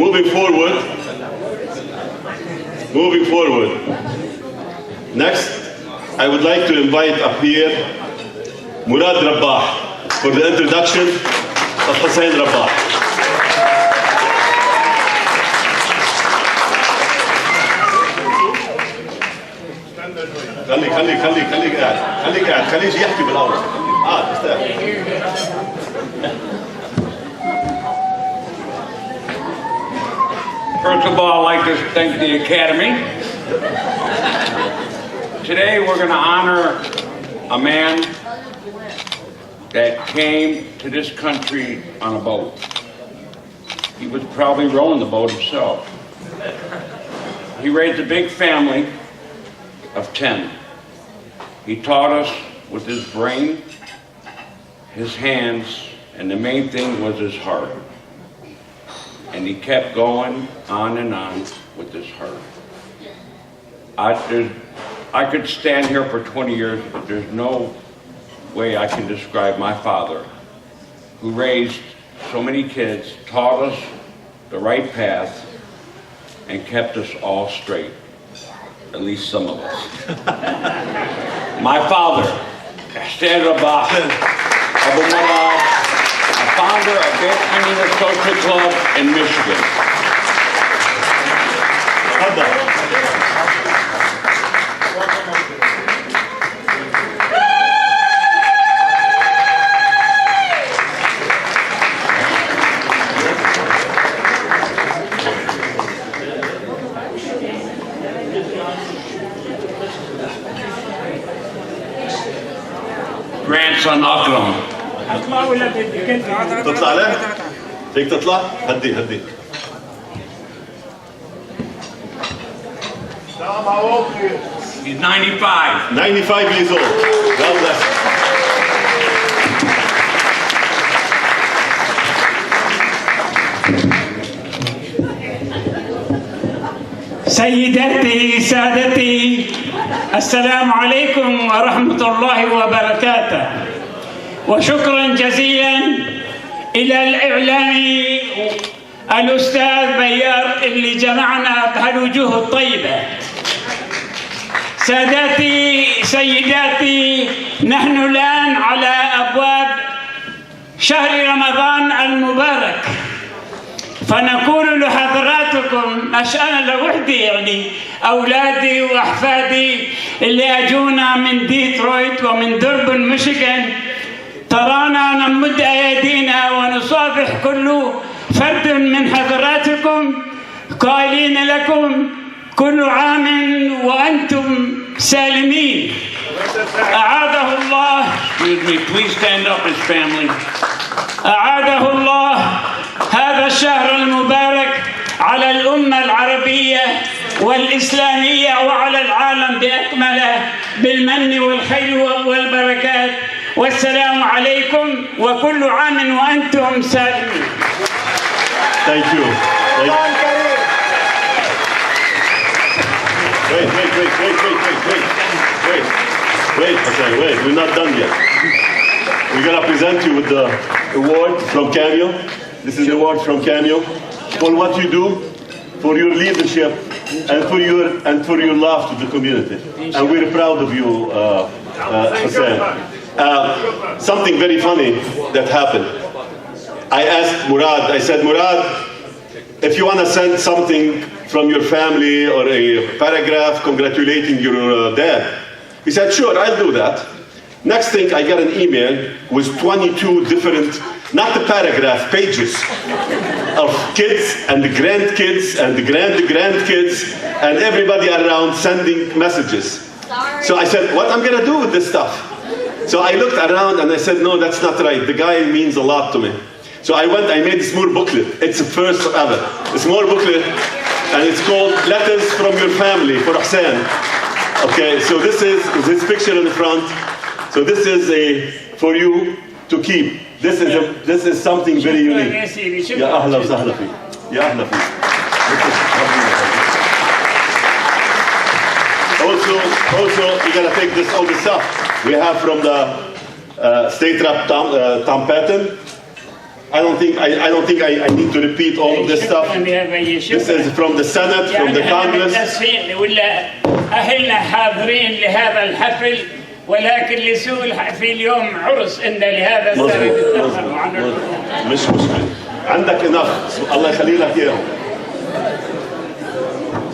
moving forward. Next, I would like to invite up here Husein Rabah for the introduction of Husein Rabah. خليك قاعد خليه يجي يحكي بالاول. First of all, I'd like to thank the Academy. Today we're going to honor a man that came to this country on a boat. He was probably rowing the boat himself. He raised a big family of 10. He taught us with his brain, his hands, and the main thing was his heart. And he kept going on and on with his heart. I could stand here for 20 years, but there's no way I can describe my father, who raised so many kids, taught us the right path, and kept us all straight, at least some of us. My father, Husein Rabah, Abu Marad, a founder of Beit Hanina Social Club in Michigan. Grandson Akram. تطلع له؟ فيك تطلع؟ هدي. He's 95. 95 years old. God bless. سيداتي سادتي السلام عليكم ورحمة الله وبركاته، وشكرا جزيلا إلى الإعلامي الأستاذ بيار اللي جمعنا بهالوجوه الطيبة. سادتي سيداتي، نحن الآن على أبواب شهر رمضان المبارك، فنقول لحضراتكم مش أنا لوحدي، يعني أولادي وأحفادي اللي أجونا من ديترويت ومن دوربن ميشيغان، ترانا نمد أيدينا ونصافح كل فرد من حضراتكم قائلين لكم كل عام وأنتم سالمين. أعاده الله. Excuse me, please stand up, his family. أعاده الله هذا الشهر المبارك على الأمة العربية والإسلامية وعلى العالم بأكمله بالمن والخير والبركات، والسلام عليكم وكل عام وأنتم سالمين. Thank you. Wait, Husein, wait. We're not done yet. We're going to present you with the award from Cameo. This is the award from Cameo for what you do, for your leadership, and for your love to the community. And we're proud of you, Husein. Something very funny that happened. I asked Murad, I said, Murad, if you want to send something from your family or a paragraph congratulating your dad, he said, sure, I'll do that. Next thing, I got an email with 22 different, not the paragraph, pages of kids and the grandkids and the grandkids and everybody around sending messages. Sorry. So I said, what I'm gonna do with this stuff? So I looked around and I said, no, that's not right. The guy means a lot to me. So I made a small booklet. It's the first ever. A small booklet, and it's called Letters from Your Family for Husein. Okay, so this is his picture in the front. So this is for you to keep. This is something very unique. Ya ahla wa sahla fi. Ya ahla fi. Also, you gotta take all the stuff we have from the state rep Tom Patton. I don't think I need to repeat all of this stuff. شكراً يا بي، This شكراً. is from the Senate, from the يعني احنا Congress. متأسفين ولا أهلنا حاضرين لهذا الحفل، ولكن لسوء في اليوم عرس إن لهذا السبب اتأخروا عن مظبوط. مش مشكلة. عندك enough. الله يخلي لك إياهم.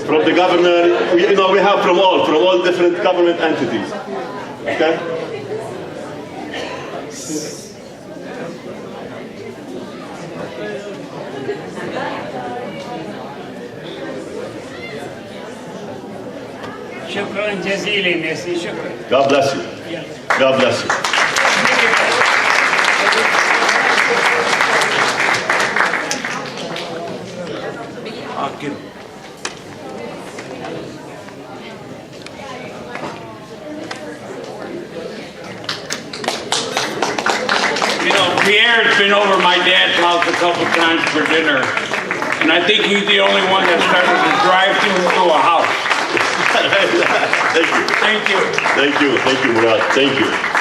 From the governor, you know, we have from all different government entities. Okay? شكرا جزيلا يا سي، شكرا. God bless you. God bless you. You know, Pierre's been over my dad's house a couple times for dinner, and I think he's the only one that started to drive through a house. Thank you. Thank you. Thank you. Thank you, Murad. Thank you.